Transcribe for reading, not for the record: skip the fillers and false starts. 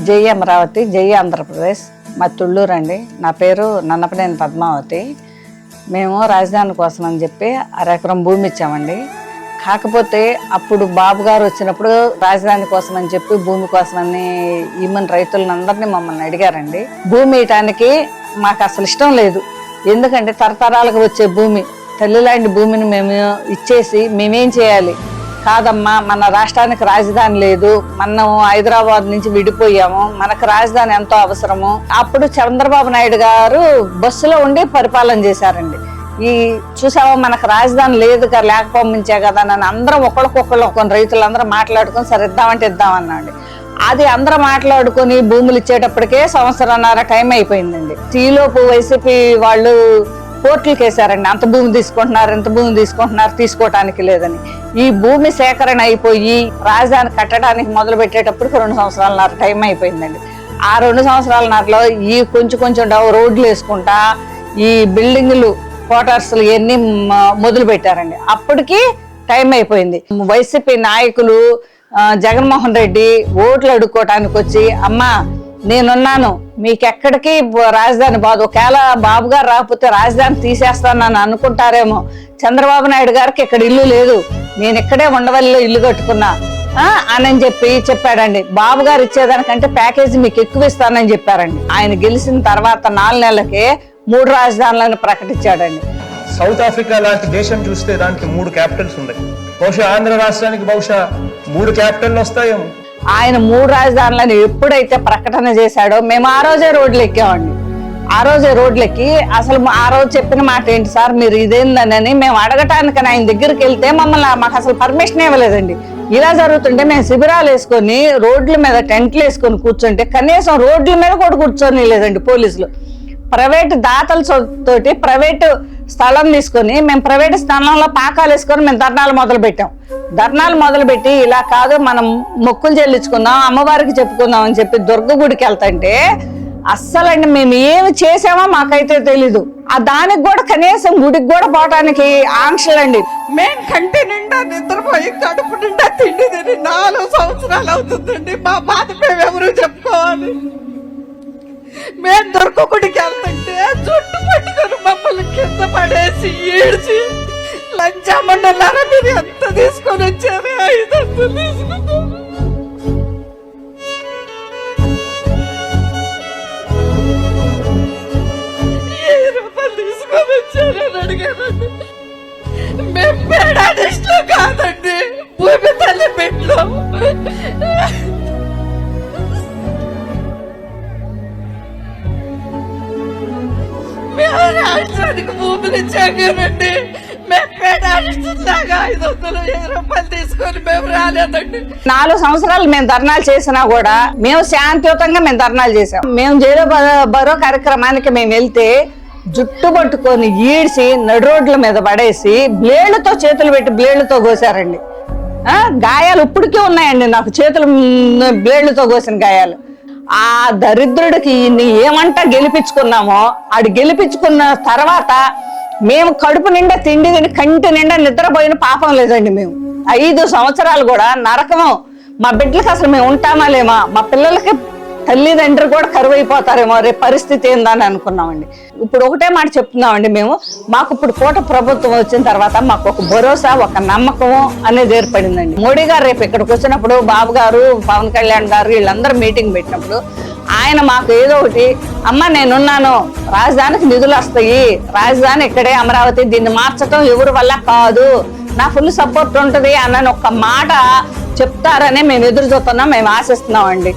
జై అమరావతి, జై ఆంధ్రప్రదేశ్. మా తుళ్ళూరు అండి. నా పేరు నన్నపనేని పద్మావతి. మేము రాజధాని కోసం అని చెప్పి అరెకరం భూమి ఇచ్చామండి. కాకపోతే అప్పుడు బాబు గారు వచ్చినప్పుడు రాజధాని కోసం అని చెప్పి భూమి కోసమని ఈమెన్ రైతులందరినీ మమ్మల్ని అడిగారండి. భూమి ఇయటానికి మాకు అసలు ఇష్టం లేదు. ఎందుకంటే తరతరాలకు వచ్చే భూమి, తల్లి లాంటి భూమిని మేము ఇచ్చేసి మేమేం చేయాలి? కాదమ్మా, మన రాష్ట్రానికి రాజధాని లేదు, మనం హైదరాబాద్ నుంచి విడిపోయాము, మనకు రాజధాని ఎంతో అవసరము. అప్పుడు చంద్రబాబు నాయుడు గారు బస్సులో ఉండి పరిపాలన చేశారండి. ఈ చూసావా, మనకు రాజధాని లేదు కదా, లేకపోయించే కదా అని అందరం ఒకళ్ళకొకళ్ళు కొన్ని రైతులందరూ మాట్లాడుకొని సరే ఇద్దామంటే ఇద్దామన్నాండి. అది అందరూ మాట్లాడుకొని భూములు ఇచ్చేటప్పటికే సంవత్సరంన్నర టైం అయిపోయిందండి. ఈలోపు వైసీపీ వాళ్ళు కోర్టులకు వేశారండి. అంత భూమి తీసుకుంటున్నారు, ఎంత భూమి తీసుకుంటున్నారు, తీసుకోవటానికి లేదని. ఈ భూమి సేకరణ అయిపోయి రాజధాని కట్టడానికి మొదలు పెట్టేటప్పటికి 2 సంవత్సరాలన్నర టైం అయిపోయిందండి. ఆ 2 సంవత్సరాలన్నరలో ఈ కొంచెం రోడ్లు వేసుకుంటా ఈ బిల్డింగులు, క్వార్టర్స్లు ఇవన్నీ మొదలు పెట్టారండి. అప్పటికి టైం అయిపోయింది. వైసీపీ నాయకులు జగన్మోహన్ రెడ్డి ఓట్లు అడుక్కోవటానికి వచ్చి, అమ్మా నేనున్నాను, మీకెక్కడికి రాజధాని బాదు, ఒకవేళ బాబు గారు రాకపోతే రాజధాని తీసేస్తానని అనుకుంటారేమో, చంద్రబాబు నాయుడు గారికి ఇక్కడ ఇల్లు లేదు, నేను ఇక్కడే ఉండవల్లిలో ఇల్లు కట్టుకున్నా అని చెప్పాడండి. బాబు గారు ఇచ్చేదానికంటే ప్యాకేజీ మీకు ఎక్కువ ఇస్తానని చెప్పారండి. ఆయన గెలిచిన తర్వాత 4 నెలలకే 3 రాజధానులను ప్రకటించాడండి. సౌత్ ఆఫ్రికా లాంటి దేశం చూస్తే దానికి 3 క్యాపిటల్స్ ఉన్నాయి. బహుశా ఆంధ్ర రాష్ట్రానికి 3 క్యాపిటల్ వస్తాయేమో. ఆయన 3 రాజధానులను ఎప్పుడైతే ప్రకటన చేశాడో మేము ఆ రోజే రోడ్లు ఎక్కామండి. ఆ రోజే రోడ్లెక్కి అసలు ఆ రోజు చెప్పిన మాట ఏంటి సార్, మీరు ఇదేందని మేము అడగటానికి ఆయన దగ్గరికి వెళ్తే మాకు అసలు పర్మిషన్ ఇవ్వలేదండి. ఇలా జరుగుతుంటే మేము శిబిరాలు వేసుకొని రోడ్ల మీద టెంట్లు వేసుకొని కూర్చుంటే కనీసం రోడ్ల మీద కూడా కూర్చొని లేదండి పోలీసులు. ప్రైవేటు దాతలతోటి ప్రైవేటు స్థలం తీసుకొని మేము ప్రైవేటు స్థలంలో పాకాలు వేసుకొని మేము ధర్నాలు మొదలుపెట్టి ఇలా కాదు మనం మొక్కులు చెల్లించుకుందాం, అమ్మవారికి చెప్పుకుందాం అని చెప్పి దుర్గ గుడికి వెళ్తుంటే అస్సలండి మేము ఏమి చేసామో మాకైతే తెలీదు. ఆ దానికి కూడా కనీసం గుడికి కూడా పోవటానికి ఆంక్షలండి. మేము కంటి నిండా నిద్రపోయి కడుపు నిండా తిండి తిని 4 సంవత్సరాలు అవుతుందండి. మా బాధ మేము ఎవరు చెప్పుకోవాలి? మేము దొరకకుడికి వెళ్తుంటే జుట్టు పట్టుకొని మమ్మల్ని కింద పడేసి ఏడ్చి లంచామండలారా మీరు ఎంత తీసుకొని వచ్చారు? 500 తీసుకున్నాం. తీసుకొని వచ్చారని అడిగానండి. మేము పేడాడిస్టులు కాదండి, భూమి తల్లి బిడ్డలు. మేము రాష్ట్రానికి భూములు ఇచ్చాగానండి. మేము పేడాడిస్టులాగా 500 రూపాయలు తీసుకొని మేము రాలేదండి. 4 సంవత్సరాలు మేము ధర్నాలు చేసినా కూడా మేము శాంతియుతంగా మేము ధర్నాలు చేసాం. మేము జైలు బరో కార్యక్రమానికి మేము వెళ్తే జుట్టు పట్టుకొని ఈడ్చి నడు రోడ్ల మీద పడేసి బ్లేడ్లతో చేతులు పెట్టి బ్లేడ్లతో కోసారండి. గాయాలు ఇప్పటికీ ఉన్నాయండి నాకు, చేతులు బ్లేడ్లతో కోసిన గాయాలు. ఆ దరిద్రుడికి ఏమంటా గెలిపించుకున్నామో ఆడు గెలిపించుకున్న తర్వాత మేము కడుపు నిండా తిండి తిని కంటి నిండా నిద్రపోయిన పాపం లేదండి. మేము 5 సంవత్సరాలు కూడా నరకము. మా బిడ్డలకి అసలు మేము ఉంటామా లేమా, మా పిల్లలకి తల్లిదండ్రులు కూడా కరువైపోతారేమో రేపు పరిస్థితి ఏందని అనుకున్నామండి. ఇప్పుడు ఒకటే మాట చెప్తున్నామండి, మాకు ఇప్పుడు కూట ప్రభుత్వం వచ్చిన తర్వాత మాకు ఒక భరోసా, ఒక నమ్మకం అనేది ఏర్పడిందండి. మోడీ గారు రేపు ఇక్కడికి వచ్చినప్పుడు, బాబు గారు, పవన్ కళ్యాణ్ గారు వీళ్ళందరూ మీటింగ్ పెట్టినప్పుడు ఆయన మాకు ఏదో ఒకటి, అమ్మ నేనున్నాను, రాజధానికి నిధులు వస్తాయి, రాజధాని ఇక్కడే అమరావతి, దీన్ని మార్చడం ఎవరి వల్ల కాదు, నా ఫుల్ సపోర్ట్ ఉంటుంది అన్న ఒక మాట చెప్తారని మేము ఎదురు చూస్తున్నాం, మేము ఆశిస్తున్నామండి.